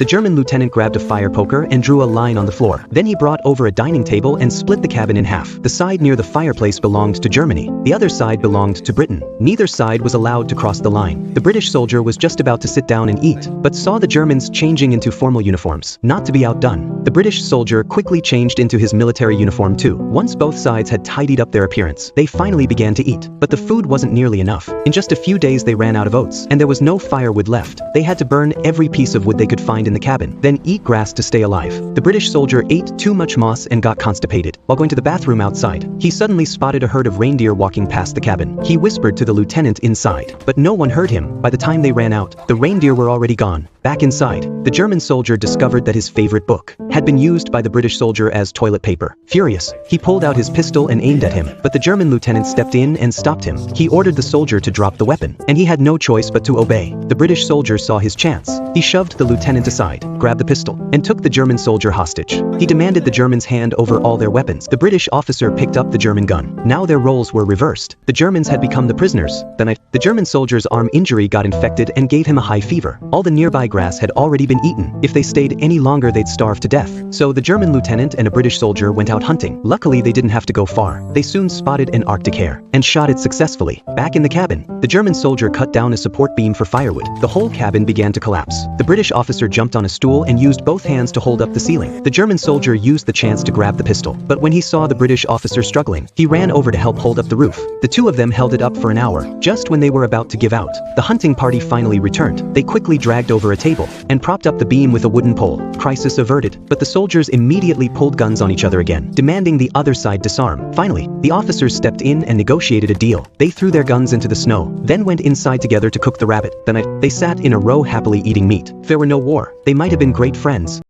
The German lieutenant grabbed a fire poker and drew a line on the floor. Then he brought over a dining table and split the cabin in half. The side near the fireplace belonged to Germany. The other side belonged to Britain. Neither side was allowed to cross the line. The British soldier was just about to sit down and eat, but saw the Germans changing into formal uniforms. Not to be outdone, the British soldier quickly changed into his military uniform too. Once both sides had tidied up their appearance, they finally began to eat. But the food wasn't nearly enough. In just a few days they ran out of oats, and there was no firewood left. They had to burn every piece of wood they could find in the cabin, then eat grass to stay alive. The British soldier ate too much moss and got constipated. While going to the bathroom outside, he suddenly spotted a herd of reindeer walking past the cabin. He whispered to the lieutenant inside, but no one heard him. By the time they ran out, the reindeer were already gone. Back inside, the German soldier discovered that his favorite book had been used by the British soldier as toilet paper. Furious, he pulled out his pistol and aimed at him, but the German lieutenant stepped in and stopped him. He ordered the soldier to drop the weapon, and he had no choice but to obey. The British soldier saw his chance. He shoved the lieutenant aside, grabbed the pistol, and took the German soldier hostage. He demanded the Germans hand over all their weapons. The British officer picked up the German gun. Now their roles were reversed. The Germans had become the prisoners. The German soldier's arm injury got infected and gave him a high fever. All the nearby grass had already been eaten. If they stayed any longer, they'd starve to death. So the German lieutenant and a British soldier went out hunting. Luckily, they didn't have to go far. They soon spotted an Arctic hare and shot it successfully. Back in the cabin, the German soldier cut down a support beam for firewood. The whole cabin began to collapse. The British officer jumped on a stool and used both hands to hold up the ceiling. The German soldier used the chance to grab the pistol, but when he saw the British officer struggling, he ran over to help hold up the roof. The two of them held it up for an hour. Just when they were about to give out, the hunting party finally returned. They quickly dragged over a table and propped up the beam with a wooden pole. Crisis averted, but the soldiers immediately pulled guns on each other again, demanding the other side disarm. Finally, the officers stepped in and negotiated a deal. They threw their guns into the snow, then went inside together to cook the rabbit. The night, they sat in a row happily eating meat. If there were no war, they might have been great friends.